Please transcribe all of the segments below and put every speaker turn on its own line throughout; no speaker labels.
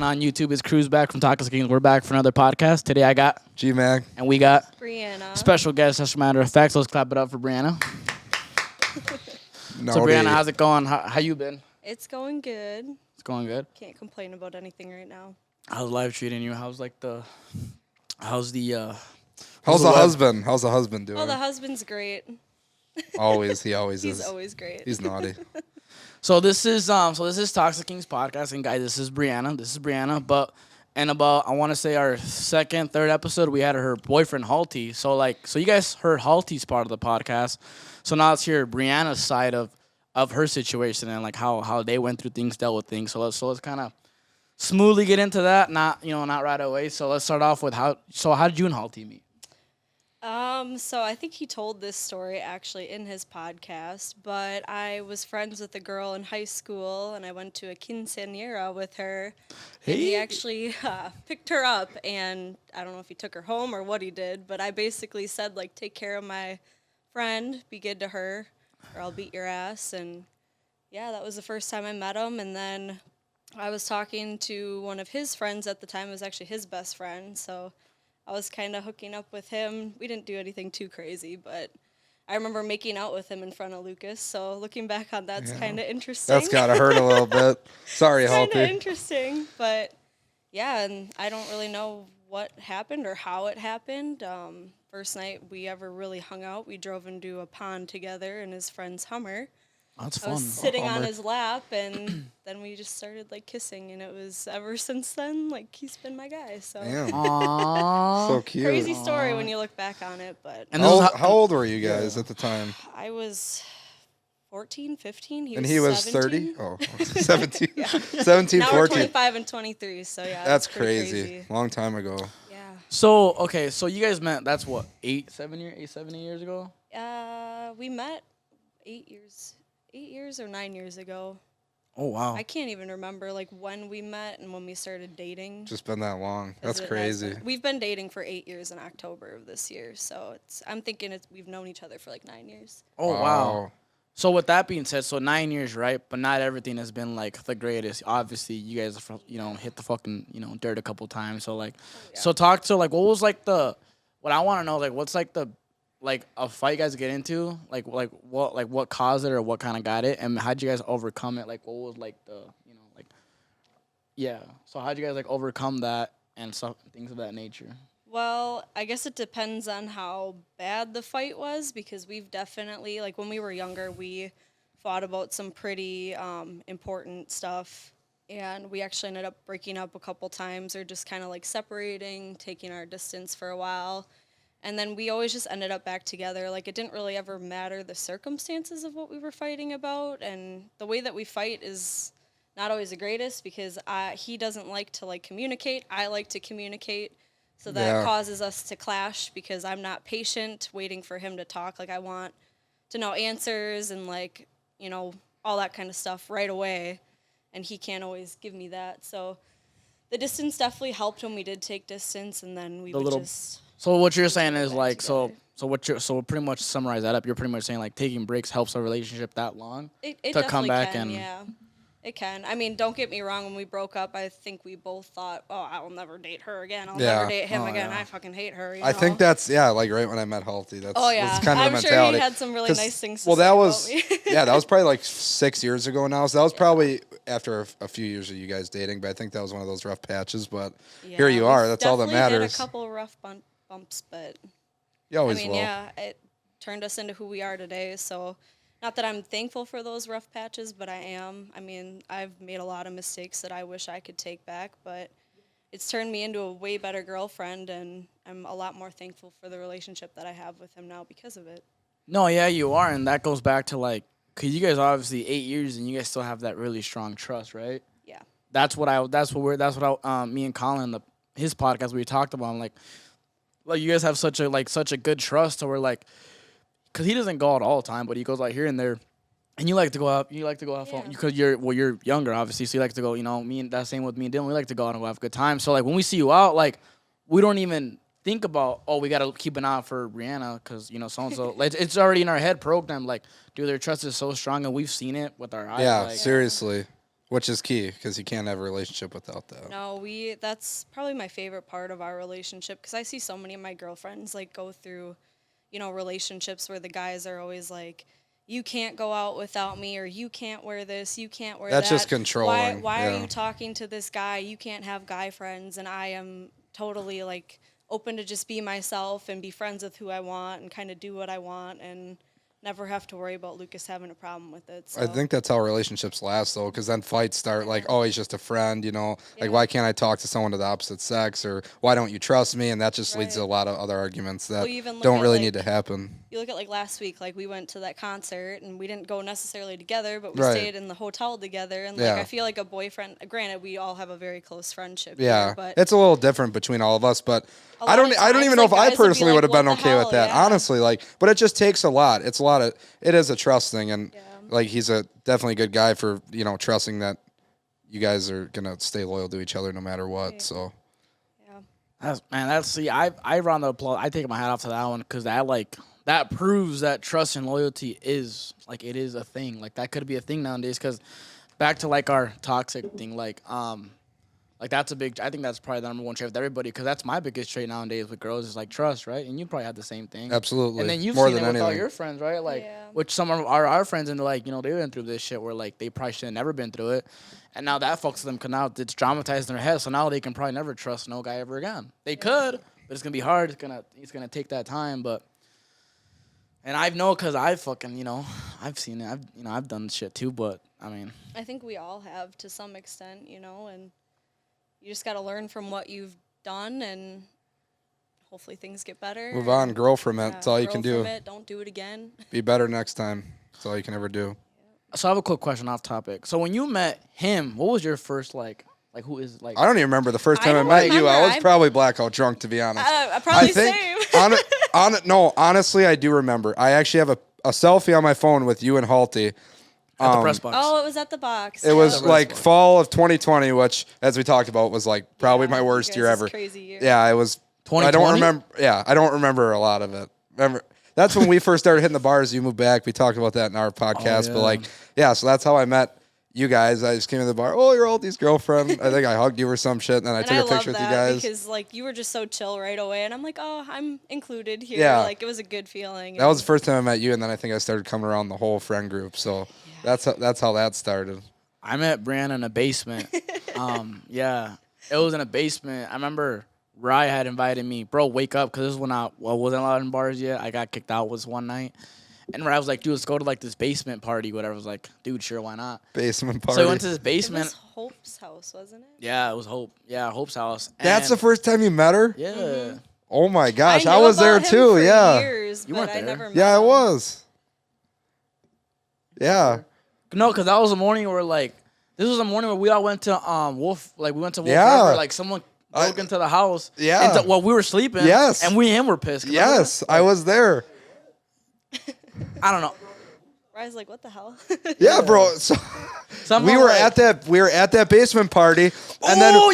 going on YouTube? It's Cruz back from Tacos Kings. We're back for another podcast. Today I got
G-Mac.
And we got
Brianna.
Special guest, as a matter of fact. So let's clap it up for Brianna. So Brianna, how's it going? How you been?
It's going good.
It's going good.
Can't complain about anything right now.
How's life treating you? How's the
husband? How's the husband doing?
Oh, the husband's great.
Always, he always
He's
is.
He's always great.
He's naughty.
So this is Toxic Kings podcast, and guys, this is Brianna. But about I want to say our second, third episode, we had her boyfriend Halty. So you guys heard Halty's part of the podcast. So now let's hear Brianna's side of her situation and like how they went through things, dealt with things. So let's kind of smoothly get into that. Not right away. So let's start off with how did you and Halty meet?
So I think he told this story actually in his podcast, but I was friends with a girl in high school, and I went to a quinceañera with her.
Hey.
And he actually picked her up, and I don't know if he took her home or what he did, but I basically said, like, take care of my friend, be good to her, or I'll beat your ass. And yeah, that was the first time I met him. And then I was talking to one of his friends at the time. It was actually his best friend, so I was kind of hooking up with him. We didn't do anything too crazy, but I remember making out with him in front of Lucas. So looking back on that's kind of interesting.
That's gotta hurt a little bit. Sorry,
Halty. Kind of
Halty.
interesting, but yeah, and I don't really know what happened or how it happened. First night we ever really hung out, we drove into a pond together in his friend's Hummer.
That's fun.
I was sitting on his lap, and then we just started like kissing, and it was ever since then like he's been my guy. So
Damn.
Aww.
So cute.
crazy story when you look back on it, but
And
how old were you guys at the time?
I was 14, 15.
And he was
17.
30? Oh, 17.
Yeah.
17,
Now
14.
we're 25 and 23, so yeah.
That's
pretty
crazy. Long time ago.
Yeah.
So you guys met. That's what 7 years ago.
We met 8 years or 9 years ago.
Oh wow.
I can't even remember like when we met and when we started dating.
Just been that long. That's crazy.
We've been dating for 8 years in October of this year, so I'm thinking we've known each other for like 9 years.
Oh wow. So with that being said, so 9 years, right? But not everything has been like the greatest. Obviously, you guys hit the fucking dirt a couple times. So like, So talk to like what was like what I want to know, like what's like a fight you guys get into, like what caused it or what kind of got it, and how'd you guys overcome it? Like what was like So how'd you guys like overcome that and stuff, things of that nature?
Well, I guess it depends on how bad the fight was, because we've definitely, like when we were younger, we fought about some pretty important stuff, and we actually ended up breaking up a couple times or just kind of like separating, taking our distance for a while. And then we always just ended up back together. Like, it didn't really ever matter the circumstances of what we were fighting about. And the way that we fight is not always the greatest, because he doesn't like to, like, communicate. I like to communicate. So that causes us to clash, because I'm not patient waiting for him to talk. Like, I want to know answers and, like, all that kind of stuff right away. And he can't always give me that. So the distance definitely helped when we did take distance. And then we would just...
So what you're saying is like so pretty much summarize that up. You're pretty much saying like taking breaks helps a relationship that long
to
come back and
it can. I mean, don't get me wrong. When we broke up, I think we both thought, "Oh, I will never date her again. I'll never date him again. I fucking hate her."
I think that's like right when I met Halty. That's that's kind of the mentality.
I'm sure he had some really nice things. To say
that was
about me.
that was probably like 6 years ago now. So that was probably after a few years of you guys dating. But I think that was one of those rough patches. But here you are. That's all that matters.
Hit a couple of rough bumps, but
you always
will.
It
turned us into who we are today. So, not that I'm thankful for those rough patches, but I am. I mean, I've made a lot of mistakes that I wish I could take back, but it's turned me into a way better girlfriend, and I'm a lot more thankful for the relationship that I have with him now because of it.
No, yeah, you are, and that goes back to like, cause you guys obviously 8 years, and you guys still have that really strong trust, right?
Yeah.
Me and Colin, his podcast, we talked about, like you guys have such a good trust, so we're like, cause he doesn't go out all the time, but he goes out here and there, and you like to go out, because you're younger, obviously, so you like to go, that's same with me and Dylan, we like to go out and have a good time. So like when we see you out, like we don't even think about, we got to keep an eye out for Brianna because, so-and-so. Like, it's already in our head programmed. Like, dude, their trust is so strong, and we've seen it with our eyes.
Yeah,
like,
seriously. Which is key because you can't have a relationship without that.
No, that's probably my favorite part of our relationship because I see so many of my girlfriends like go through, relationships where the guys are always like, you can't go out without me, or you can't wear this, you can't wear that.
That's just controlling.
Why are you talking to this guy? You can't have guy friends. And I am totally like open to just be myself and be friends with who I want and kind of do what I want and never have to worry about Lucas having a problem with it. So.
I think that's how relationships last, though, because then fights start like, oh, he's just a friend, like, why can't I talk to someone of the opposite sex, or why don't you trust me? And that just leads to a lot of other arguments that don't really need to happen.
You look at like last week, like we went to that concert and we didn't go necessarily together, but we stayed in the hotel together. And like I feel like a boyfriend. Granted, we all have a very close friendship.
Yeah,
here, but
it's a little different between all of us, but I don't even know if I personally would have been okay with that, honestly. Like, but it just takes a lot. It is a trust thing, and like he's a definitely good guy for trusting that you guys are gonna stay loyal to each other no matter what. Right. So,
I round the applause. I take my hat off to that one because that proves that trust and loyalty is it is a thing. Like that could be a thing nowadays. Because back to like our toxic thing, that's a big. I think that's probably the number one trait with everybody because that's my biggest trait nowadays with girls is like trust, right? And you probably have the same thing.
Absolutely.
And then you've
more
seen
than
it with
anything.
all your friends, right? Which some of our friends and they went through this shit where they probably should have never been through it, and now that fucks them because now it's dramatized in their head. So now they can probably never trust no guy ever again. They could, but it's gonna be hard. It's gonna take that time, but. And I know because I fucking I've seen it. I've done shit too, but I mean.
I think we all have to some extent, and. You just got to learn from what you've done, and hopefully things get better.
Move on, grow from it. That's all you can do.
Don't do it again.
Be better next time. That's all you can ever do.
So I have a quick question off topic. So when you met him, what was your first who is
I don't even remember the first time I met you. I was probably blackout drunk, to be honest.
Probably same.
Honestly, I do remember. I actually have a selfie on my phone with you and Halty.
At the press box.
Oh, it was at the box.
It was fall of 2020, which, as we talked about, was probably my worst year ever.
Crazy year.
Yeah, it was.
2020?
I don't remember. Yeah, I don't remember a lot of it. Remember, that's when we first started hitting the bars. You moved back. We talked about that in our podcast.
Oh, yeah.
But so that's how I met you guys. I just came to the bar. Oh, you're Alty's girlfriend. I think I hugged you or some shit, and then I took a picture with you guys.
Because you were just so chill right away, and I'm like, oh, I'm included here.
Yeah.
It was a good feeling.
That was the first time I met you, and then I think I started coming around the whole friend group. So. That's how that started.
I met Brianna in a basement. It was in a basement. I remember Rye had invited me, bro, wake up, because this is when I wasn't allowed in bars yet. I got kicked out one night. And Rye was like, dude, let's go to this basement party, whatever. I was like, dude, sure, why not?
Basement party.
So we went to this basement.
It was Hope's house, wasn't it?
Yeah, it was Hope. Yeah, Hope's house.
That's the first time you met her?
Yeah. Mm-hmm.
Oh my gosh, I was there too. Yeah.
Years,
you weren't there.
I never met
I
him.
was. Yeah.
No, because that was the morning where this was the morning where we all went to Wolf. We went to Wolf.
Yeah.
River, someone broke into the house.
Yeah.
While we were sleeping.
Yes.
And we and him were pissed.
Yes, I was there.
I don't know.
Rye's like, what the hell?
Yeah, bro. So we were at that basement party, and then well,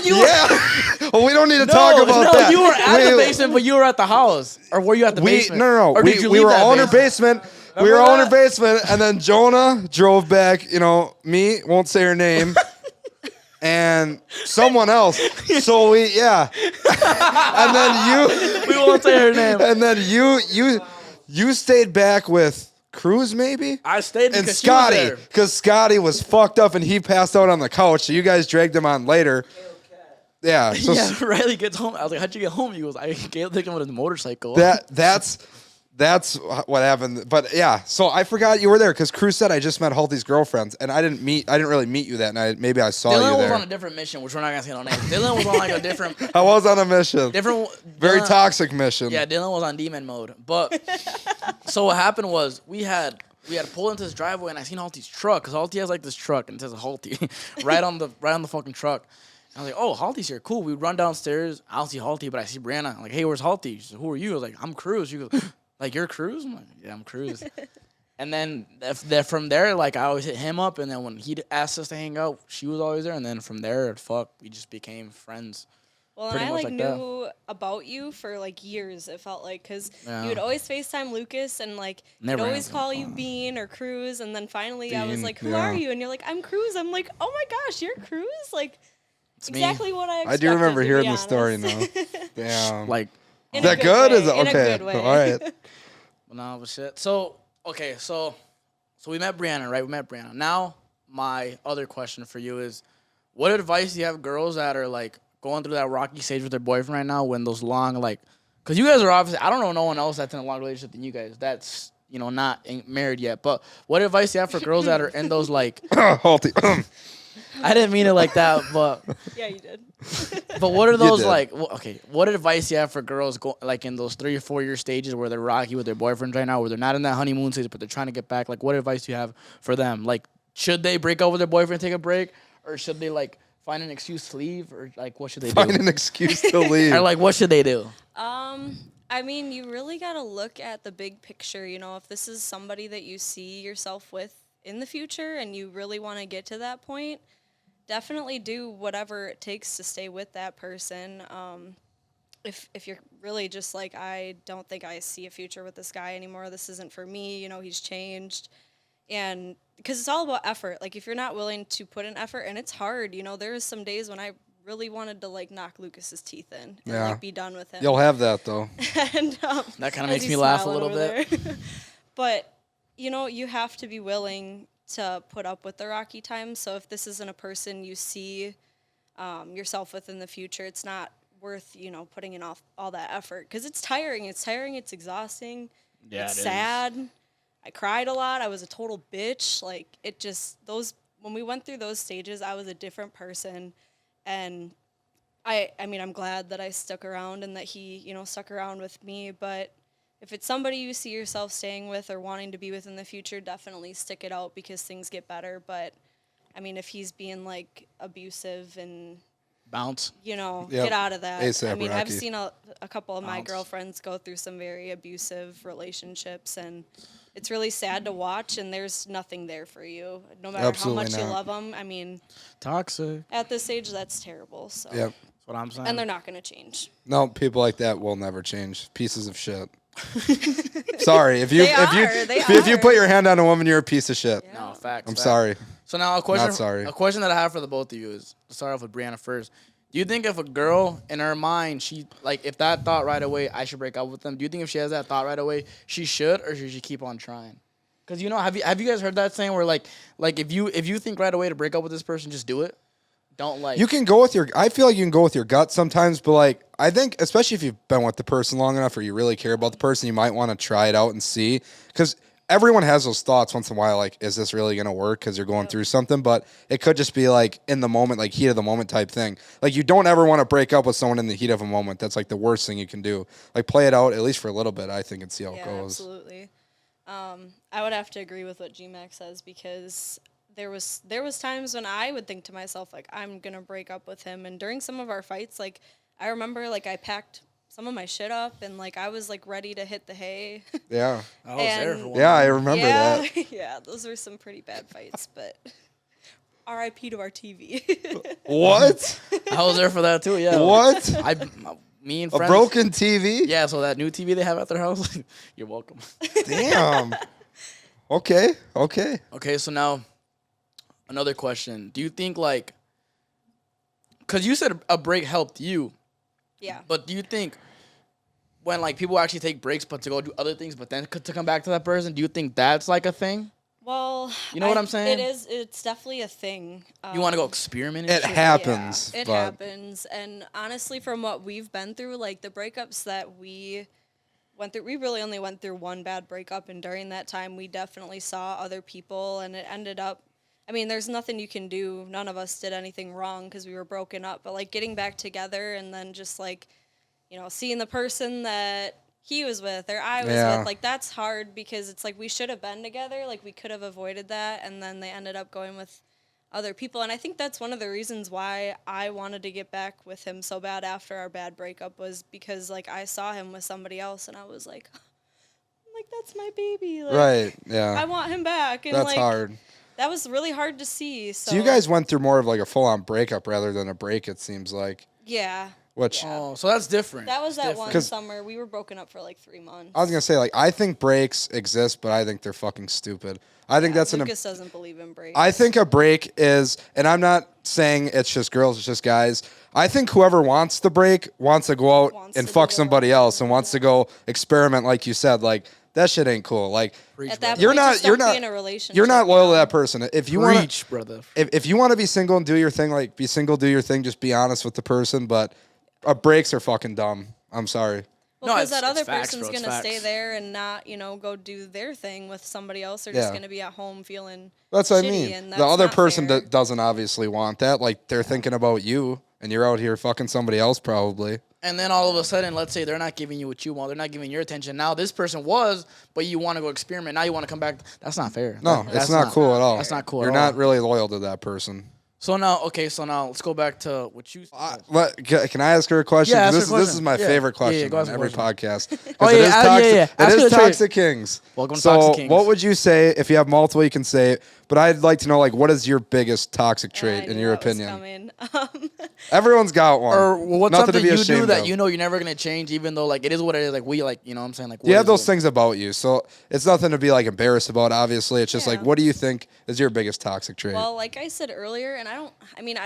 we don't need to talk about that.
No, you were at the basement, but you were at the house, or were you at the basement?
No.
Or did you
we
leave
were
that
all in her basement. We were all in her
that?
basement, and then Jonah drove back. Me won't say her name. And someone else. So and then
we won't say her name.
And then you stayed back with Cruz, maybe?
I stayed
and
because
Scotty,
she was there.
because Scotty was fucked up and he passed out on the couch. So you guys dragged him on later. Yeah. So
Riley gets home. I was like, how'd you get home? He goes, I took him with his motorcycle.
That's what happened. But yeah, so I forgot you were there because Cruz said I just met Halty's girlfriends, and I didn't really meet you that night. Maybe I saw you there.
Dylan was on a different mission, which we're not gonna say no names. Dylan was on a different.
I was on a mission. Very toxic mission.
Yeah, Dylan was on demon mode. But so what happened was we had pulled into this driveway, and I seen Halty's truck because Halty has this truck and it says Halty right on the fucking truck. I was like, oh, Halty's here. Cool. We run downstairs. I don't see Halty, but I see Brianna. I'm like, hey, where's Halty? She said, who are you? I was like, I'm Cruz. She goes, you're Cruz? I'm like, yeah, I'm Cruz. And then from there, I always hit him up. And then when he asked us to hang out, she was always there. And then from there, we just became friends.
Well, and I like knew about you for like years. It felt like because you would always FaceTime Lucas and like he'd always call you Bean or Cruz, and then finally I was like, "Who are you?" And you're like, "I'm Cruz." I'm like, "Oh my gosh, you're Cruz!" Like it's exactly what I expected.
I do remember hearing the story now. Damn,
like
is that good? Is it
okay? In a good way.
All right.
No, but shit. So okay, so we met Brianna, right? We met Brianna. Now my other question for you is, what advice do you have girls that are like going through that rocky stage with their boyfriend right now when those long, like, because you guys are obviously, I don't know no one else that's in a long relationship than you guys that's, you know, not married yet, but what advice do you have for girls that are in those, like, I didn't mean it like that, but.
Yeah, you did.
But what are those, like, okay, what advice do you have for girls, like, in those 3 or 4 year stages where they're rocky with their boyfriends right now, where they're not in that honeymoon stage, but they're trying to get back? Like, what advice do you have for them? Like, should they break up with their boyfriend and take a break? Or should they, like, find an excuse to leave, or like what should they do?
Find an excuse to leave.
Or like what should they do?
I mean, you really got to look at the big picture. You know, if this is somebody that you see yourself with in the future and you really want to get to that point, definitely do whatever it takes to stay with that person. If you're really just like, I don't think I see a future with this guy anymore, this isn't for me, you know, he's changed. And because it's all about effort. Like, if you're not willing to put in effort, and it's hard, you know, there was some days when I really wanted to, like, knock Lucas's teeth in and, like, be done with him.
You'll have that, though.
And
that kind of makes me laugh a little bit.
But, you know, you have to be willing to put up with the rocky times. So if this isn't a person you see yourself with in the future, it's not worth, you know, putting in all that effort. Because it's tiring. It's exhausting.
Yeah,
it's sad. I cried a lot. I was a total bitch. Like, it just, when we went through those stages, I was a different person. And I mean, I'm glad that I stuck around and that he, you know, stuck around with me. But if it's somebody you see yourself staying with or wanting to be with in the future, definitely stick it out because things get better. But I mean, if he's being like abusive and
bounce,
you know, get out of that.
ASAP
I mean,
Rocky.
I've seen a couple of my girlfriends go through some very abusive relationships, and it's really sad to watch, and there's nothing there for you, no matter
Absolutely
how much
not.
you love them. I mean,
toxic.
At this age, that's terrible. So
Yep.
That's what I'm saying.
And they're not going to change.
No, people like that will never change. Pieces of shit. Sorry, if you put your hand on a woman, you're a piece of shit.
Yeah. No, facts.
I'm sorry.
So now a question.
Not sorry.
A question that I have for the both of you is, to start off with Brianna first. Do you think if a girl in her mind, she like if that thought right away, I should break up with them? Do you think if she has that thought right away, she should, or should she keep on trying? Because you know, have you guys heard that saying where like if you think right away to break up with this person, just do it. Don't like.
You can go with your. I feel like you can go with your gut sometimes, but like I think, especially if you've been with the person long enough, or you really care about the person, you might want to try it out and see. Because everyone has those thoughts once in a while, like, is this really gonna work? Because you're going through something, but it could just be like in the moment, like heat of the moment type thing. Like you don't ever want to break up with someone in the heat of a moment. That's like the worst thing you can do. Like play it out at least for a little bit, I think, and see how it goes.
Absolutely. I would have to agree with what GMAC says because there was times when I would think to myself, like, I'm going to break up with him. And during some of our fights, like, I remember, like, I packed some of my shit up and, like, I was, like, ready to hit the hay.
Yeah.
I was there for one.
Yeah, I remember that.
Yeah, those were some pretty bad fights, but RIP to our TV.
What?
I was there for that, too, yeah.
What?
Me and friends.
A broken TV?
Yeah, so that new TV they have at their house, you're welcome.
Damn. Okay.
Okay, so now another question. Do you think, like, because you said a break helped you.
Yeah.
But do you think when, like, people actually take breaks but to go do other things but then to come back to that person, do you think that's, like, a thing?
Well,
you know what I'm saying?
It is. It's definitely a thing.
You want to go experiment?
It happens.
Yeah, it happens. And honestly, from what we've been through, like the breakups that we went through, we really only went through one bad breakup. And during that time, we definitely saw other people. And it ended up, I mean, there's nothing you can do. None of us did anything wrong because we were broken up. But like getting back together and then just like, you know, seeing the person that he was with or I was with, like that's hard because it's like we should have been together, like we could have avoided that, and then they ended up going with other people. And I think that's one of the reasons why I wanted to get back with him so bad after our bad breakup was because like I saw him with somebody else and I was like that's my baby, like,
right? Yeah,
I want him back. And
that's
like,
hard.
That was really hard to see. So
you guys went through more of like a full-on breakup rather than a break, it seems like.
Yeah.
Which
so that's different.
That was
It's
that
different.
one summer. We were broken up for like 3 months.
I was gonna say, like, I think breaks exist, but I think they're fucking stupid. I think that's
Lucas doesn't believe in breaks.
I think a break is, and I'm not saying it's just girls, it's just guys. I think whoever wants the break wants to go out and fuck somebody else and wants to go experiment, like you said. Like, that shit ain't cool. Like,
at that
you're
point,
not
just don't be in a relationship.
You're not loyal to that person. If you want
Preach, brother.
if you want to be single and do your thing, like, be single, do your thing. Just be honest with the person. But breaks are fucking dumb. I'm sorry.
Well, because
it's
that other
facts,
person's
bro. It's
gonna stay
facts.
there and not, go do their thing with somebody else. They're just gonna be at home feeling.
That's what I
shitty,
mean.
and
The
that's
other
not
person
fair.
that doesn't obviously want that. Like, they're thinking about you, and you're out here fucking somebody else probably.
And then all of a sudden, let's say they're not giving you what you want. They're not giving your attention. Now this person was, but you want to go experiment. Now you want to come back. That's not fair.
No,
That's
it's not cool at all.
That's not cool
You're
at all.
not really loyal to that person.
So now let's go back to what you said.
Can I ask her a question?
Yeah, ask her a
This
question.
is my
Yeah.
favorite
Yeah,
question
go
on
ask her
every
a question.
podcast.
Oh,
It is
yeah,
toxic.
yeah.
It
Ask her
is
the trade.
Toxic Kings.
Welcome to
so
Toxic Kings.
what would you say if you have multiple? You can say it, but I'd like to know, like, what is your biggest toxic trait
I
in
knew
your
that was
opinion?
coming.
Everyone's got one.
Or what's
Nothing
something
to be
you do
ashamed
that
of.
you know you're never gonna change, even though like it is what it is. Like we like, you know what I'm saying? Like
You
what
have
is
those
it?
things about you, so it's nothing to be like embarrassed about. Obviously, it's just like,
Yeah.
what do you think is your biggest toxic trait?
Well, like I said earlier, and I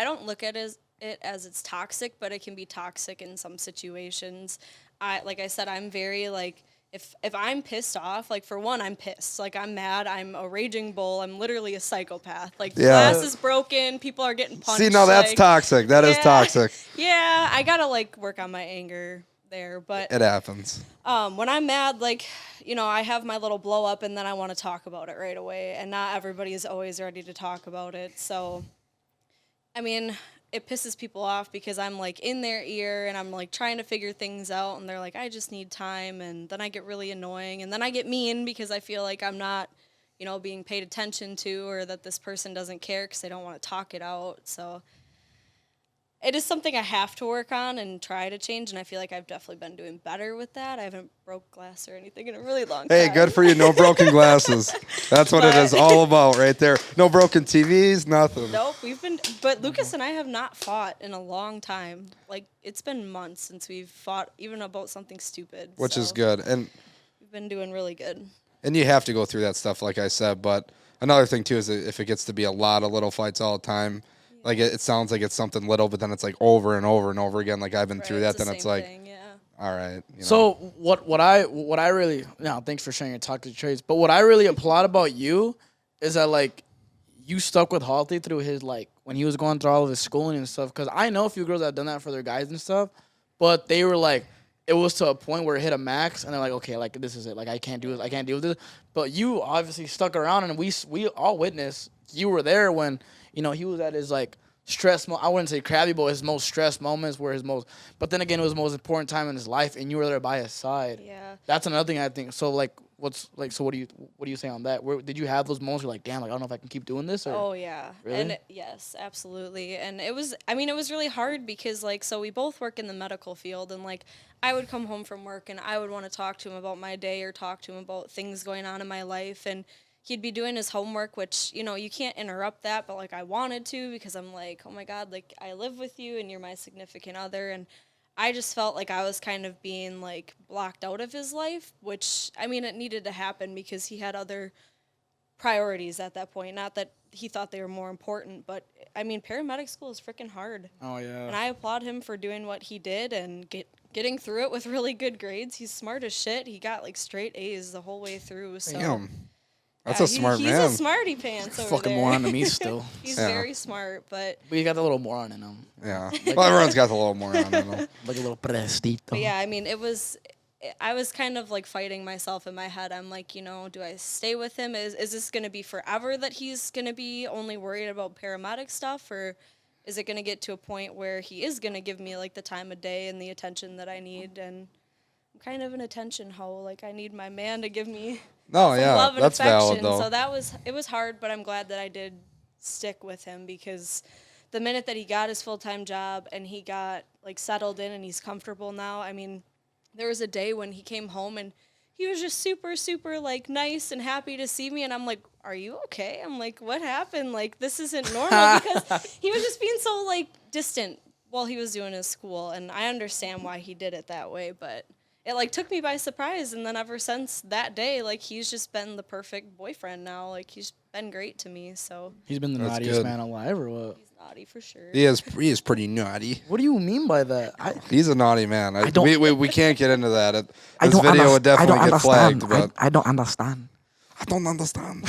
don't look at it as it's toxic, but it can be toxic in some situations. Like I said, I'm very like, if I'm pissed off, like for one, I'm pissed. Like I'm mad. I'm a raging bull. I'm literally a psychopath. Like glass is broken. People are getting punched.
See, no, that's toxic. That is toxic.
Yeah, I gotta like work on my anger there, but
It happens.
when I'm mad, like, I have my little blow up and then I want to talk about it right away. And not everybody is always ready to talk about it. So, I mean, it pisses people off because I'm like in their ear and I'm like trying to figure things out. And they're like, I just need time. And then I get really annoying. And then I get mean because I feel like I'm not, being paid attention to, or that this person doesn't care because they don't want to talk it out. So it is something I have to work on and try to change, and I feel like I've definitely been doing better with that. I haven't broke glass or anything in a really long time.
Hey, good for you. No broken glasses. That's what it is all about right there. No broken TVs, nothing.
Nope, but Lucas and I have not fought in a long time. Like, it's been months since we've fought even about something stupid.
Which
so
is good. And
we've been doing really good.
you have to go through that stuff, like I said. But another thing, too, is that if it gets to be a lot of little fights all the time, like it sounds like it's something little, but then it's like over and over and over again. Like I've been through that. Then it's like, all right.
So what I really thanks for sharing your toxic traits. But what I really applaud about you is that like you stuck with Halty through his like when he was going through all of his schooling and stuff. Because I know a few girls that have done that for their guys and stuff, but they were like, it was to a point where it hit a max, and they're like, okay, like this is it. Like I can't do this. I can't deal with this. But you obviously stuck around, and we all witnessed. You were there when he was at his like stress. I wouldn't say crabby, but his most stressed moments were his most. But then again, it was the most important time in his life, and you were there by his side.
Yeah.
That's another thing I think. So like, so what do you say on that? Did you have those moments where like, damn, like I don't know if I can keep doing this? Or?
Oh yeah,
Really?
and yes, absolutely. And it was really hard because like, so we both work in the medical field, and like I would come home from work and I would want to talk to him about my day or talk to him about things going on in my life, and he'd be doing his homework, which, you can't interrupt that, but like I wanted to because I'm like, oh my God, like I live with you and you're my significant other. And I just felt like I was kind of being like blocked out of his life, which I mean, it needed to happen because he had other priorities at that point. Not that he thought they were more important, but I mean, paramedic school is freaking hard.
Oh yeah.
And I applaud him for doing what he did and getting through it with really good grades. He's smart as shit. He got like straight A's the whole way through. So.
Damn. That's a smart
he's
man.
He's a smarty pants over
Fucking
there.
moron to me still.
He's very smart, but
We got the little moron in him.
Yeah. Well, everyone's got the little moron in them.
Like a little prestito.
But yeah, I mean, I was kind of like fighting myself in my head. I'm like, do I stay with him? Is this going to be forever that he's going to be only worried about paramedic stuff? Or is it going to get to a point where he is going to give me like the time of day and the attention that I need? And I'm kind of an attention hoe. Like I need my man to give me
No,
some
yeah,
love and
that's
affection.
valid though.
So it was hard, but I'm glad that I did stick with him because the minute that he got his full-time job and he got like settled in and he's comfortable now, I mean, there was a day when he came home and he was just super, super like nice and happy to see me. And I'm like, are you okay? I'm like, what happened? Like, this isn't normal because he was just being so like distant while he was doing his school, and I understand why he did it that way, but it like took me by surprise. And then ever since that day, like he's just been the perfect boyfriend now. Like he's been great to me. So
He's been the
That's
naughtiest
good.
man alive, or what?
he's naughty for sure.
He is pretty naughty.
What do you mean by that?
He's a naughty man.
don't-
We can't get into that. This video would definitely get flagged. But
I don't understand.
I don't understand.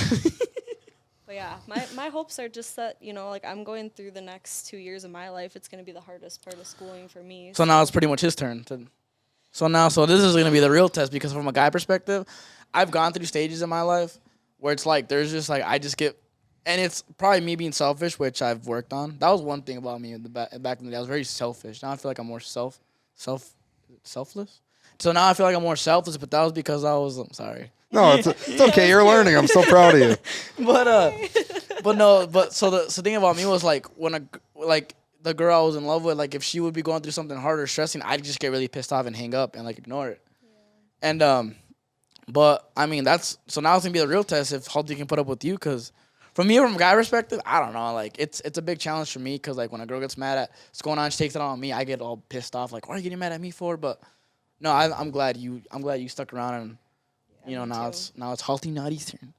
But yeah, my hopes are just that, you know, like I'm going through the next 2 years of my life. It's going to be the hardest part of schooling for me.
So now it's pretty much his turn. So this is gonna be the real test, because from a guy perspective, I've gone through stages in my life where it's like there's just like I just get, and it's probably me being selfish, which I've worked on. That was one thing about me back in the day. I was very selfish. Now I feel like I'm more selfless. So now I feel like I'm more selfless, but that was because I'm sorry.
No, it's okay. You're learning. I'm so proud of you.
But so the thing about me was like when the girl I was in love with, like if she would be going through something hard or stressing, I'd just get really pissed off and hang up and like ignore it. Yeah. And but I mean so now it's gonna be the real test if Halti can put up with you, because from a guy perspective, I don't know, like it's a big challenge for me, because like when a girl gets mad at what's going on, she takes it on me, I get all pissed off, like what are you getting mad at me for? But no, I'm glad you stuck around, and you know now it's Halti Naughty's turn.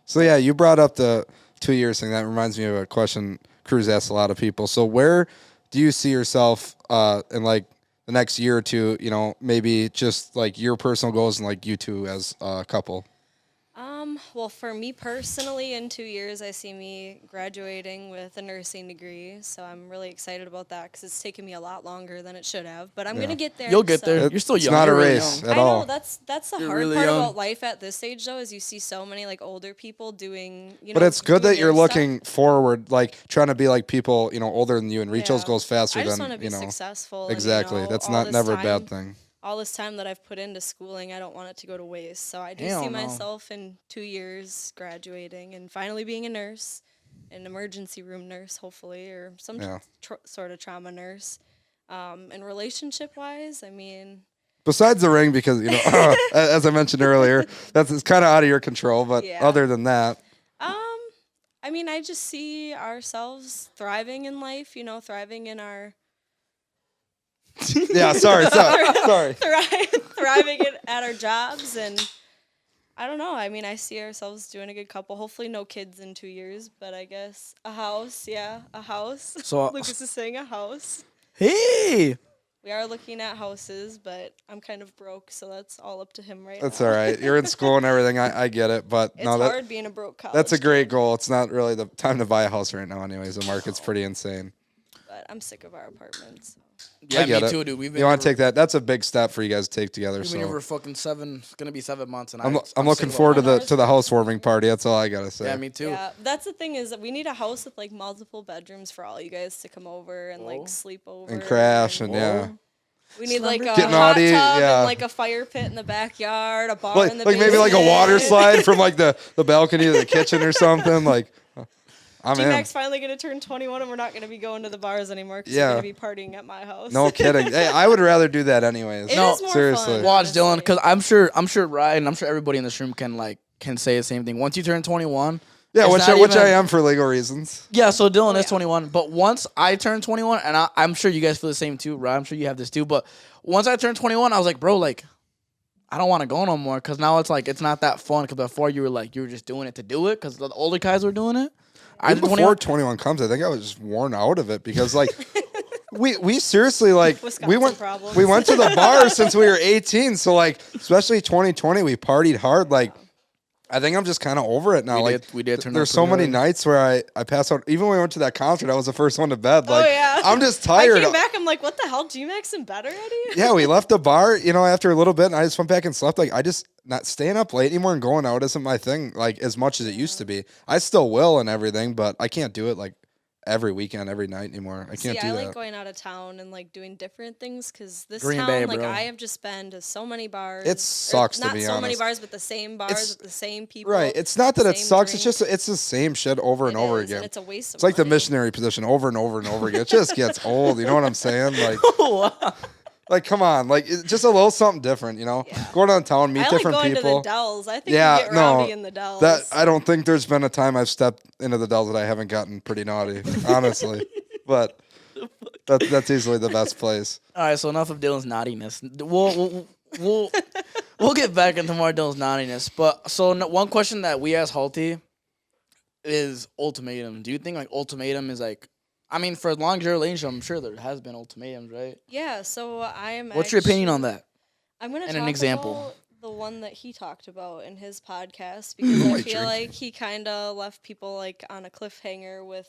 So yeah, you brought up the 2 years thing. That reminds me of a question Cruz asks a lot of people. So where do you see yourself in like the next year or two? You know, maybe just like your personal goals and like you two as a couple.
Well, for me personally, in 2 years, I see me graduating with a nursing degree. So I'm really excited about that, because it's taken me a lot longer than it should have. But I'm going to get there.
You'll get there. You're still young.
It's not a
You're really
race
young.
at
I
all.
know, that's the
You're
hard
really
part
young.
about life at this age, though, is you see so many like older people doing, you know.
But it's good
doing
that you're
their stuff.
looking forward, like trying to be like people, you know, older than you and reach those
Yeah.
goals faster
I just
than,
want to be
you know.
successful. and,
Exactly.
you know,
That's
all
not
this
never a
time-
bad thing.
All this time that I've put into schooling, I don't want it to go to waste. So I do
Hell
see
no.
myself in 2 years graduating and finally being a nurse, an emergency room nurse, hopefully, or some sort of trauma nurse. And relationship wise, I mean,
Besides the ring, because, you know, as I mentioned earlier, it's kind of out of your control. But
Yeah.
other than that,
I mean, I just see ourselves thriving in life, you know, thriving in our
yeah, sorry.
thriving at our jobs, and I don't know. I mean, I see ourselves doing a good couple. Hopefully, no kids in 2 years, but I guess a house. Yeah, a house.
So-
Lucas is saying a house.
Hey.
We are looking at houses, but I'm kind of broke, so that's all up to him right
That's
now.
all right. You're in school and everything. I get it. But
It's
no,
hard being a broke college
that's a great
kid,
goal. It's not really the time to buy a house right now, anyways. The market's pretty insane.
but I'm sick of our apartments. So.
Yeah,
I get
me
it.
too, dude.
You want to take that? That's a big step for you guys to take together.
We've been here
So
for fucking it's gonna be 7 months, and
I'm
sick
looking
of
forward to
it.
the housewarming party. That's all I gotta say.
Yeah, me too.
Yeah, that's the thing, is that we need a house with like multiple bedrooms for all you guys to come over and like sleep over
And crash and yeah.
We need like a
Get
hot
naughty,
tub
yeah.
and like a fire pit in the backyard, a bar in the
Like maybe like a water
basement.
slide from like the balcony to the kitchen or something. Like I'm in.
G-Mac's finally going to turn 21 and we're not going to be going to the bars anymore because
Yeah.
we're going to be partying at my house.
No kidding. Hey, I would rather do that anyways.
It
No,
is more
seriously.
fun.
Watch
honestly.
Dylan, because I'm sure Ryan, I'm sure everybody in this room can say the same thing. Once you turn 21,
Yeah,
it's
which
not
I
even-
am for legal reasons.
Yeah, so Dylan is
yeah.
21, but once I turned 21, and I'm sure you guys feel the same too, right? I'm sure you have this too, but once I turned 21, I was like, bro, like, I don't want to go no more, because now it's like, it's not that fun, because before you were just doing it to do it, because the older guys were doing it.
Even before 21 comes, I think I was just worn out of it because like we seriously like
Wisconsin problems.
we went to the bar since we were 18, so like especially 2020 we partied hard. Like I think I'm just kind of over it now.
We did turn
there's
up
so
pretty
many
hard.
nights where I pass out. Even when we went to that concert, I was the first one to bed. Like
yeah.
I'm just
I
tired.
came back, I'm like, what the hell? G-Mac's in bed already?
Yeah, we left the bar, after a little bit, and I just went back and slept. Like, I just, not staying up late anymore and going out isn't my thing, like, as much as it used to be. I still will and everything, but I can't do it, like, every weekend, every night anymore. I can't do
I
that.
like going out of town and like doing different things because this
Green
town,
Bay,
like
bro.
I have just been to so many bars.
It sucks, to
not
be
so many
honest.
bars, but the same bars
It's-
with the same people.
Right. It's not that it
same
sucks.
drinks.
It's the same shit over and
It
over
is,
again.
and it's a waste of
It's like the
money.
missionary position over and over and over again. It just gets old. You know what I'm saying? Like,
Wow.
like come on. Like, just a little something different,
Yeah.
Go downtown, meet
I like
different
going
people.
to the Dells. I think
Yeah,
we get
no,
rowdy in the Dells.
That I don't think there's been a time I've stepped into the Dells that I haven't gotten pretty naughty, honestly. But That's easily the best place.
All right, so enough of Dylan's naughtiness. We'll get back into more Dylan's naughtiness. But so one question that we asked Halti is ultimatum. Do you think like ultimatum is like? I mean, for a long relationship, I'm sure there has been ultimatums, right?
Yeah. So I'm.
What's your opinion on that?
I'm gonna
And
talk
an example.
about the one that he talked about in his podcast because I feel like he kind of left people like on a cliffhanger with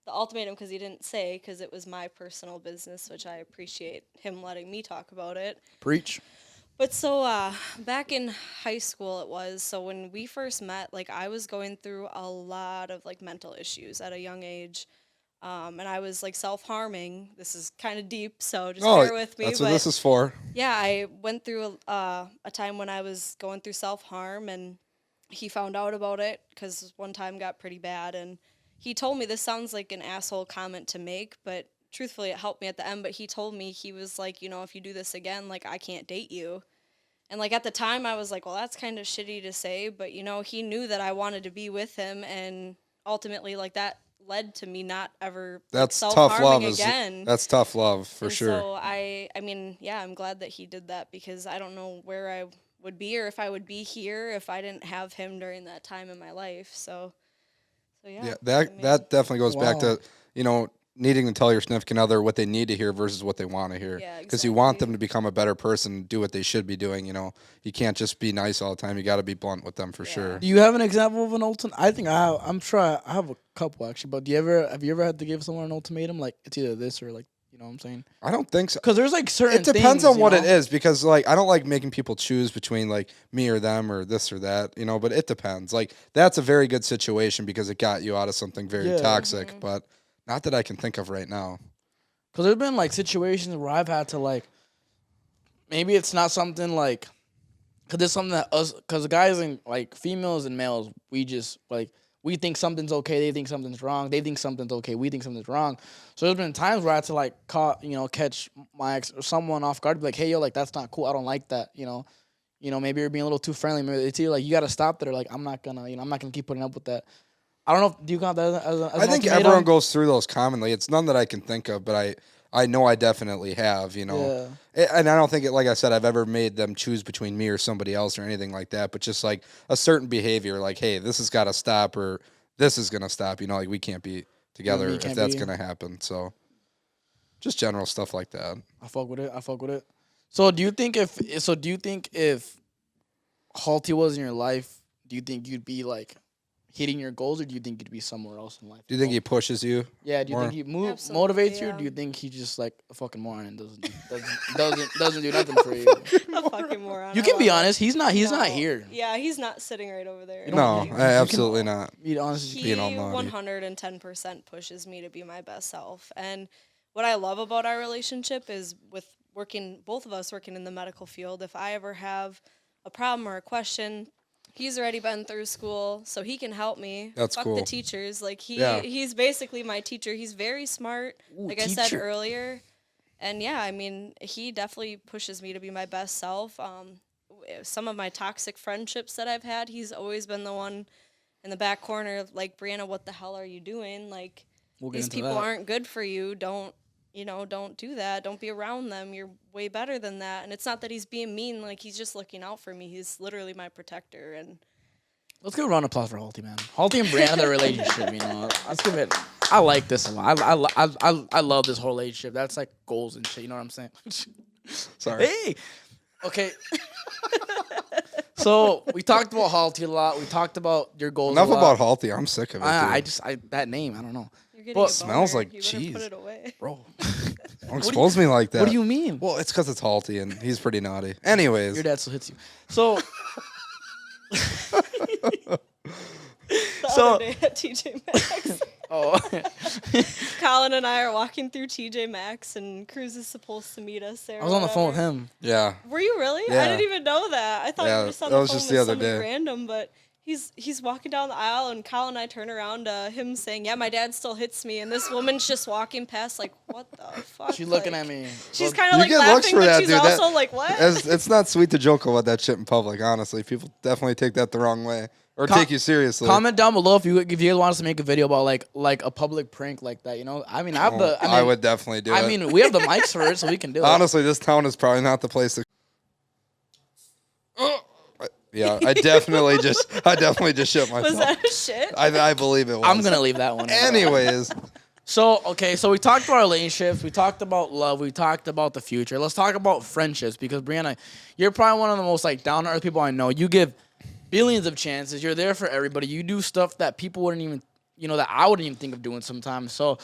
the ultimatum because he didn't say because it was my personal business, which I appreciate him letting me talk about it.
Preach.
But so back in high school it was, so when we first met, like I was going through a lot of like mental issues at a young age. And I was like self-harming. This is kind of deep, so just bear with me.
That's what this is for.
Yeah, I went through a time when I was going through self-harm, and he found out about it because one time got pretty bad. And he told me, this sounds like an asshole comment to make, but truthfully, it helped me at the end. But he told me, he was like, you know, if you do this again, like, I can't date you. And like at the time, I was like, well, that's kind of shitty to say. But, you know, he knew that I wanted to be with him, and ultimately, like, that led to me not ever
that's
like,
tough love
again.
That's tough love for
and
sure.
So I mean, yeah, I'm glad that he did that because I don't know where I would be or if I would be here if I didn't have him during that time in my life. So yeah.
Yeah, that definitely goes back to, you know, needing to tell your significant other what they need to hear versus what they want to hear.
Yeah,
Because you want them to become a better person, do what they should be doing. You know, you can't just be nice all the time. You got to be blunt with them for sure.
Do you have an example of an ultimatum? I think I'm sure I have a couple actually. But have you ever had to give someone an ultimatum? Like it's either this or like, you know what I'm saying?
I don't think so.
Because there's like certain.
It depends on what
know?
it is. Because like I don't like making people choose between like me or them or this or that. You know, but it depends. Like that's a very good situation because it got you out of something very toxic.
Mm-hmm.
But not that I can think of right now.
Because there's been like situations where I've had to like, maybe it's not something like, because it's something that because guys and like females and males, we just like, we think something's okay, they think something's wrong, they think something's okay, we think something's wrong. So there's been times where I had to like catch my ex or someone off guard, be like, hey yo, like that's not cool, I don't like that, you know, maybe you're being a little too friendly, maybe it's like you gotta stop there, like I'm not gonna keep putting up with that. I don't know. Do you count that as
I think everyone goes through those commonly. It's none that I can think of, but I know I definitely have, you know. Yeah. And I don't think, like I said, I've ever made them choose between me or somebody else or anything like that. But just like a certain behavior, like, hey, this has got to stop or this is going to stop. You know, like we can't be together if that's going to happen. So just general stuff like that.
I fuck with it. So do you think if Halti was in your life, do you think you'd be like hitting your goals, or do you think you'd be somewhere else in life?
Do you think he pushes you?
Yeah. Do you think he motivates you? Or do you think he just like a fucking moron and doesn't do nothing for you?
A fucking moron.
You can be honest. He's not here.
Yeah, he's not sitting right over there.
No, absolutely not.
Be honest.
He 110% pushes me to be my best self. And what I love about our relationship is with both of us working in the medical field, if I ever have a problem or a question, he's already been through school, so he can help me.
That's
Fuck
cool.
the teachers. Like, he's basically my teacher. He's very smart, like I said earlier. And, yeah, I mean, he definitely pushes me to be my best self. Some of my toxic friendships that I've had, he's always been the one in the back corner, like, Brianna, what the hell are you doing? Like, these people aren't good for you. Don't do that. Don't be around them. You're way better than that. And it's not that he's being mean. Like, he's just looking out for me. He's literally my protector. And
let's give a round of applause for Halti, man. Halti and Brianna, their relationship, you know. Let's give it. I like this a lot. I love this whole relationship. That's like goals and shit. You know what I'm saying?
Sorry.
Hey. Okay. So we talked about Halti a lot. We talked about your goals.
Enough about Halti. I'm sick of it.
That name. I don't know.
Well, it smells like cheese.
Put it away.
Bro.
Don't expose me like that.
What do you mean?
Well, it's because it's Halti and he's pretty naughty. Anyways.
Your dad still hits you. So.
Other day at TJ Maxx.
Oh.
Colin and I are walking through TJ Maxx, and Cruz is supposed to meet us there.
I was on the phone with him.
Yeah.
Were you really?
Yeah.
I didn't even know that. I thought you were just on the phone with somebody random, but he's walking down the aisle, and Kyle and I turn around to him saying, "Yeah, my dad still hits me," and this woman's just walking past, like, "What the fuck?"
She's looking at me.
She's kind of
You
like
get looks
laughing,
for
but
that,
she's
dude.
also like, "What?"
It's not sweet to joke about that shit in public. Honestly, people definitely take that the wrong way or take you seriously.
Comment down below if you guys want us to make a video about like a public prank like that. You know, I mean, I
would definitely do it.
I mean, we have the mics for it, so we can do it.
Honestly, this town is probably not the place to. Yeah, I definitely just shit myself.
Was that a shit?
I believe it was.
I'm gonna leave that one.
Anyways.
So we talked about relationships, we talked about love, we talked about the future. Let's talk about friendships, because Brianna, you're probably one of the most like down to earth people I know. You give billions of chances. You're there for everybody. You do stuff that people wouldn't even, that I wouldn't even think of doing sometimes. So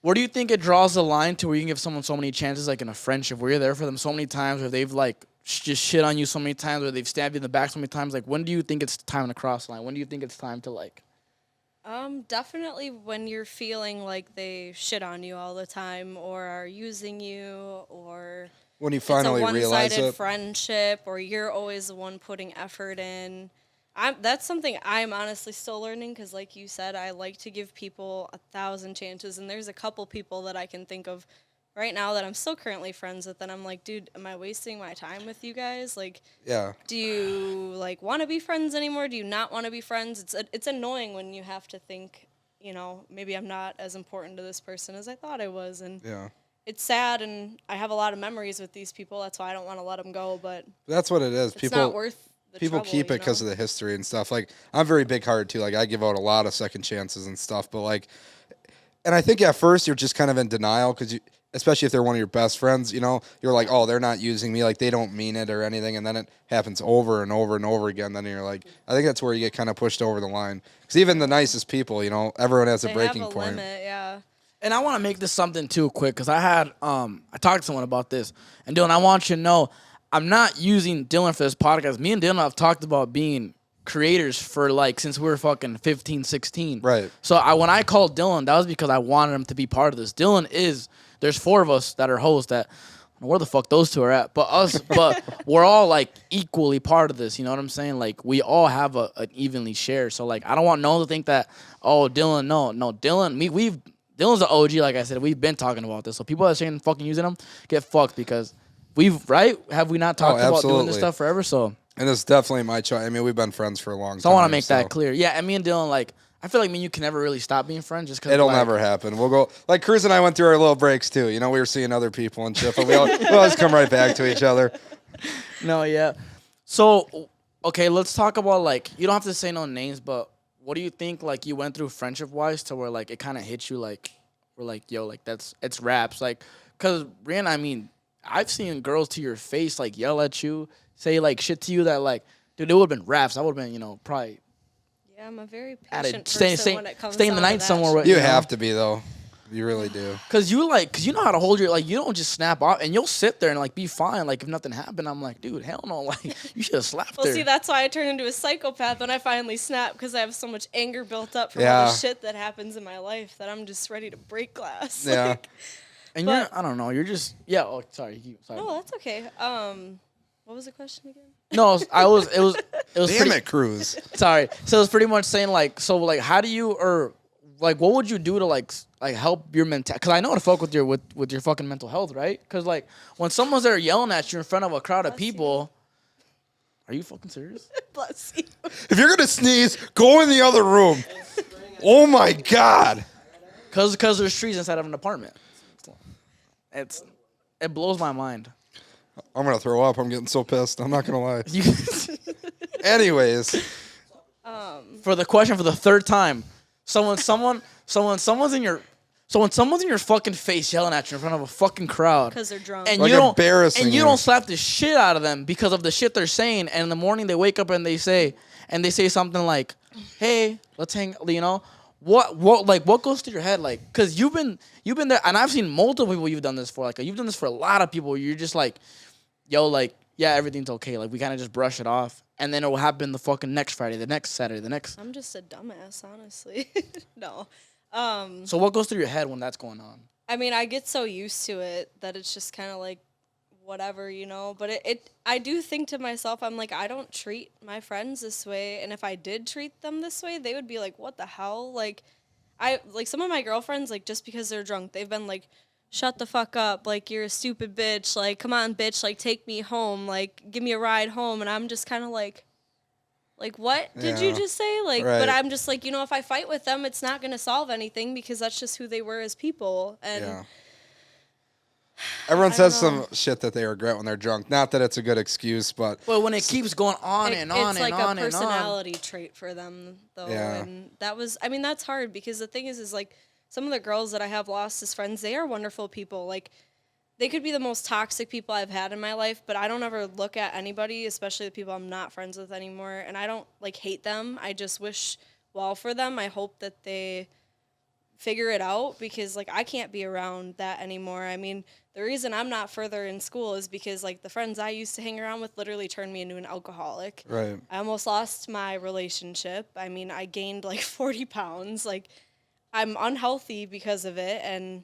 where do you think it draws the line to where you can give someone so many chances, like in a friendship, where you're there for them so many times, where they've like just shit on you so many times, or they've stabbed you in the back so many times? Like, when do you think it's time to cross the line? When do you think it's time to like?
Definitely when you're feeling like they shit on you all the time, or are using you, or
when you finally
it's a
realize
one-sided
it.
friendship, or you're always the one putting effort in. That's something I'm honestly still learning, because like you said, I like to give people 1,000 chances, and there's a couple people that I can think of right now that I'm still currently friends with, and I'm like, dude, am I wasting my time with you guys? Like,
yeah.
Do you like want to be friends anymore? Do you not want to be friends? It's annoying when you have to think, maybe I'm not as important to this person as I thought I was, and
yeah.
It's sad, and I have a lot of memories with these people. That's why I don't want to let them go, but
that's what it is.
It's not worth the
people
trouble,
keep it because of the history and stuff. Like, I'm very big-hearted too. Like, I give out a lot of second chances and stuff, but like, and I think at first you're just kind of in denial, because especially if they're one of your best friends, you're like, oh, they're not using me, like they don't mean it or anything, and then it happens over and over and over again. Then you're like, I think that's where you get kind of pushed over the line, because even the nicest people, everyone has a breaking
have a
point.
limit, yeah.
And I want to make this something too quick, because I talked to someone about this, and Dylan, I want you to know, I'm not using Dylan for this podcast. Me and Dylan have talked about being creators for like since we were fucking 15, 16.
Right.
So when I called Dylan, that was because I wanted him to be part of this. There's 4 of us that are hosts that, I don't know where the fuck those 2 are at, but we're all like equally part of this. You know what I'm saying? Like, we all have an evenly share. So like, I don't want no one to think that, oh, Dylan, no, Dylan, Dylan's an OG, like I said. We've been talking about this. So people that are saying fucking using them, get fucked, because have we not talked about doing this stuff forever? So.
And it's definitely my choice. I mean, we've been friends for a long time.
So I want to make that clear. Yeah, and me and Dylan, like, I feel like me and you can never really stop being friends, just because
it'll never happen. We'll go, like Cruz and I went through our little breaks too. We were seeing other people and shit, but we always come right back to each other.
No, yeah. So, okay, let's talk about, like, you don't have to say no names, but what do you think, like, you went through friendship-wise to where, like, it kind of hit you, like, we're like, yo, like, it's raps. Like, because, Brianna, I mean, I've seen girls to your face, like, yell at you, say, like, shit to you that, like, dude, it would have been raps. I would have been, probably.
Yeah, I'm a very patient person when it comes
stay in the night somewhere.
You have to be, though. You really do.
Cause you know how to hold your, like, you don't just snap off, and you'll sit there and like be fine. Like, if nothing happened, I'm like, dude, hell no, like, you should have slapped her.
Well, see, that's why I turn into a psychopath when I finally snap, because I have so much anger built up from all the shit that happens in my life that I'm just ready to break glass.
Yeah.
Like,
and I don't know, you're just, yeah. Oh, sorry.
No, that's okay. What was the question again?
No, it was.
Damn it, Cruz.
Sorry. So it was pretty much saying like, so like, how do you, or like, what would you do to like help your mental? Because I know how to fuck with your fucking mental health, right? Because like, when someone's there yelling at you in front of a crowd of people, are you fucking serious?
Bless you.
If you're gonna sneeze, go in the other room. Oh my God.
Because there's trees inside of an apartment. It blows my mind.
I'm gonna throw up. I'm getting so pissed. I'm not gonna lie. Anyways,
for the question for the 3rd time, so when someone's in your fucking face yelling at you in front of a fucking crowd,
because they're drunk,
and
like
you don't slap the shit out of them because of the shit they're saying, and in the morning they wake up and they say something like, "Hey, let's hang," what goes through your head, like, because you've been there, and I've seen multiple people you've done this for, like, you've done this for a lot of people. You're just like, yo, like, yeah, everything's okay. Like, we kind of just brush it off. And then it will happen the fucking next Friday, the next Saturday, the next.
I'm just a dumbass, honestly. No.
So what goes through your head when that's going on?
I mean, I get so used to it that it's just kind of like whatever, you know. But I do think to myself, I'm like, I don't treat my friends this way, and if I did treat them this way, they would be like, what the hell? Like, some of my girlfriends, like, just because they're drunk, they've been like, shut the fuck up, like, you're a stupid bitch, like, come on, bitch, like, take me home, like, give me a ride home, and I'm just kind of like, what did you just say? Like, but I'm just like, you know, if I fight with them, it's not going to solve anything because that's just who they were as people. And
everyone says some shit that they regret when they're drunk. Not that it's a good excuse, but
when it keeps going on and on
it's
and
like
on
a
and on.
personality trait for them, though.
Yeah.
And that was, I mean, that's hard because the thing is like some of the girls that I have lost as friends, they are wonderful people. Like, they could be the most toxic people I've had in my life, but I don't ever look at anybody, especially the people I'm not friends with anymore, and I don't, like, hate them. I just wish well for them. I hope that they figure it out because, like, I can't be around that anymore. I mean, the reason I'm not further in school is because, like, the friends I used to hang around with literally turned me into an alcoholic.
Right.
I almost lost my relationship. I mean, I gained, like, 40 pounds. Like, I'm unhealthy because of it, and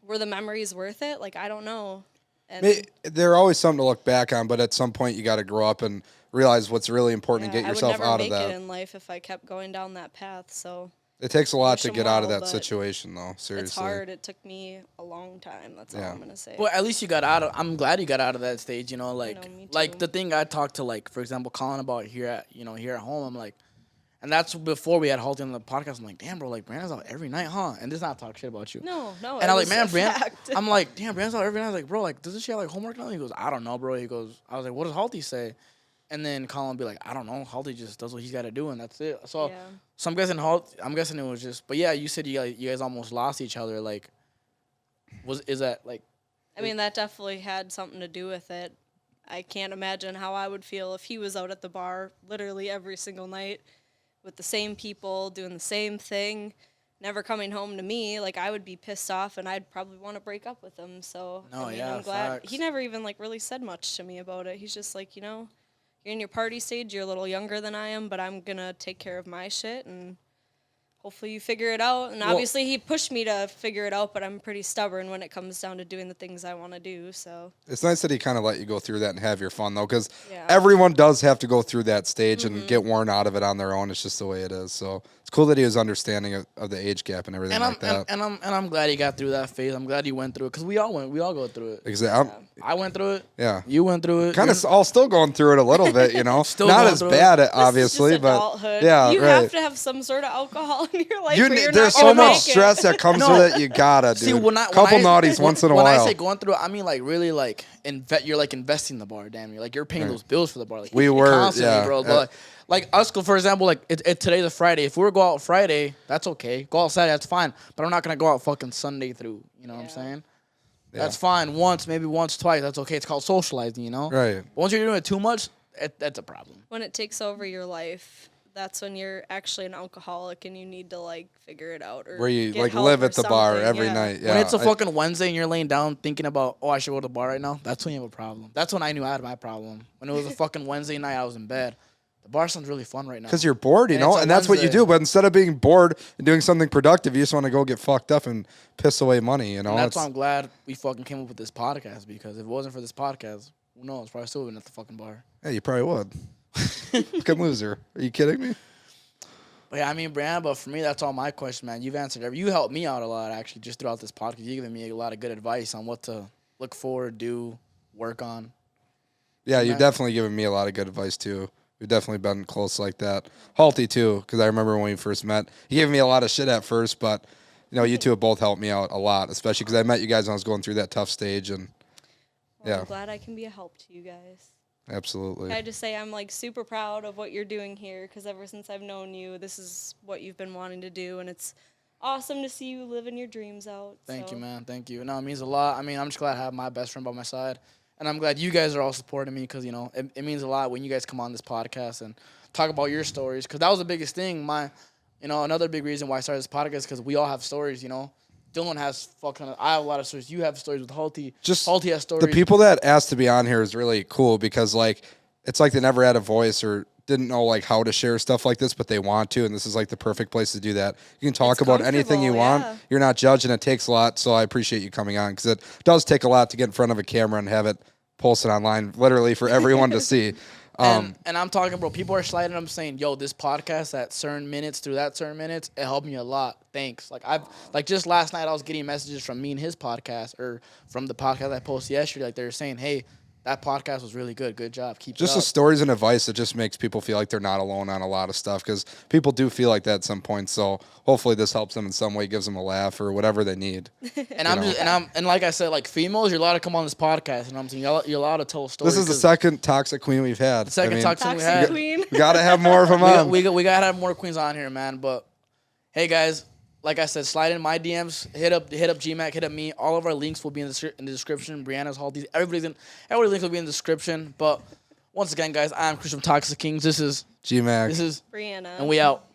were the memories worth it? Like, I don't know. And
they're always something to look back on, but at some point you got to grow up and realize what's really important and get yourself out of that.
I would never make it in life if I kept going down that path. So
it takes a lot to get out of that situation, though. Seriously,
it's hard. It took me a long time. That's all I'm gonna say.
Well, at least you got out of. I'm glad you got out of that stage. You know, like
me too.
like the thing I talked to, like, for example, Colin about here at home. I'm like. And that's before we had Halty on the podcast. I'm like, damn, bro, like, Brianna's out every night, huh? And this is not talk shit about you.
No.
And I'm like, man, Brianna. I'm like, damn, Brianna's out every night. I was like, bro, like, doesn't she have, like, homework now? He goes, I don't know, bro. He goes, I was like, what does Halty say? And then Colin would be like, I don't know. Halty just does what he's got to do, and that's it. So I'm guessing it was just, but yeah, you said you guys almost lost each other. Like, is that, like.
I mean, that definitely had something to do with it. I can't imagine how I would feel if he was out at the bar literally every single night with the same people, doing the same thing, never coming home to me. Like, I would be pissed off, and I'd probably want to break up with him. So, I'm glad. Facts. He never even, like, really said much to me about it. He's just like, you know, you're in your party stage, you're a little younger than I am, but I'm going to take care of my shit, and hopefully you figure it out. And obviously he pushed me to figure it out, but I'm pretty stubborn when it comes down to doing the things I want to do. So
it's nice that he kind of let you go through that and have your fun, though, because everyone does have to go through that stage and get worn out of it on their own. It's just the way it is. So it's cool that he was understanding of the age gap and everything like that.
And I'm glad he got through that phase. I'm glad he went through it because we all go through it.
Exactly.
I went through it.
Yeah.
You went through it.
Kind of all still going through it a little bit, you know.
Still
not as bad, obviously, but
adulthood.
Yeah,
you have to have some sort of alcohol in your life.
There's so much stress that comes with it. You gotta, dude.
See,
couple naughties once in a while.
When I say going through it, I mean, like, really, like, you're, like, investing in the bar, damn. You're, like, you're paying those bills for the bar. Like,
we were,
constantly, bro. But, like, us, for example, like, today's a Friday. If we were to go out Friday, that's okay. Go out Saturday, that's fine. But I'm not going to go out fucking Sunday through. You know what I'm saying? Yeah. That's fine. Maybe once, twice. That's okay. It's called socializing, you know?
Right.
But once you're doing it too much, that's a problem.
When it takes over your life, that's when you're actually an alcoholic and you need to, like, figure it out. Or
where you, like, live at the bar every night. Yeah.
When it's a fucking Wednesday and you're laying down thinking about, I should go to the bar right now, that's when you have a problem. That's when I knew I had my problem. When it was a fucking Wednesday night, I was in bed. The bar sounds really fun right now.
Because you're bored, you know, and that's what you do. But instead of being bored and doing something productive, you just want to go get fucked up and piss away money, you know.
And that's why I'm glad we fucking came up with this podcast, because if it wasn't for this podcast, who knows? Probably still would have been at the fucking bar.
Yeah, you probably would. Fucking loser. Are you kidding me?
But yeah, I mean, Brianna, but for me, that's all my question, man. You've answered you helped me out a lot, actually, just throughout this podcast. You've given me a lot of good advice on what to look for, do, work on.
Yeah, you've definitely given me a lot of good advice, too. We've definitely been close like that. Halty, too, because I remember when we first met. He gave me a lot of shit at first, but, you know, you two have both helped me out a lot, especially because I met you guys when I was going through that tough stage. And
I'm glad I can be a help to you guys.
Absolutely.
I just say I'm, like, super proud of what you're doing here, because ever since I've known you, this is what you've been wanting to do, and it's awesome to see you living your dreams out.
Thank you, man. Thank you. No, it means a lot. I mean, I'm just glad to have my best friend by my side. And I'm glad you guys are all supporting me, because, you know, it means a lot when you guys come on this podcast and talk about your stories, because that was the biggest thing. Another big reason why I started this podcast is because we all have stories, you know. Dylan has I have a lot of stories. You have stories with Halty. Halty has stories.
The people that asked to be on here is really cool, because, like, it's like they never had a voice or didn't know, like, how to share stuff like this, but they want to, and this is, like, the perfect place to do that. You can talk about anything you want. You're not judging. It takes a lot, so I appreciate you coming on, because it does take a lot to get in front of a camera and have it post it online, literally for everyone to see.
And I'm talking, bro. People are sliding them saying, "Yo, this podcast at certain minutes through that certain minutes, it helped me a lot. Thanks." Like just last night, I was getting messages from me and his podcast, or from the podcast I posted yesterday. Like they were saying, "Hey, that podcast was really good. Good job. Keep
just
it up."
the stories and advice that just makes people feel like they're not alone on a lot of stuff, because people do feel like that at some point. So hopefully this helps them in some way, gives them a laugh or whatever they need.
And like I said, like females, you're allowed to come on this podcast. You know what I'm saying? You're allowed to tell stories.
This is the second toxic queen we've had.
The second toxic we had.
Queen.
We gotta have more of them on.
We gotta have more queens on here, man. But hey, guys, like I said, slide in my DMs. Hit up GMAC. Hit up me. All of our links will be in the description. Brianna's Halties. Everybody's links will be in the description. But once again, guys, I'm Chris from Toxic Kings. This is
GMAC.
This is
Brianna.
And we out.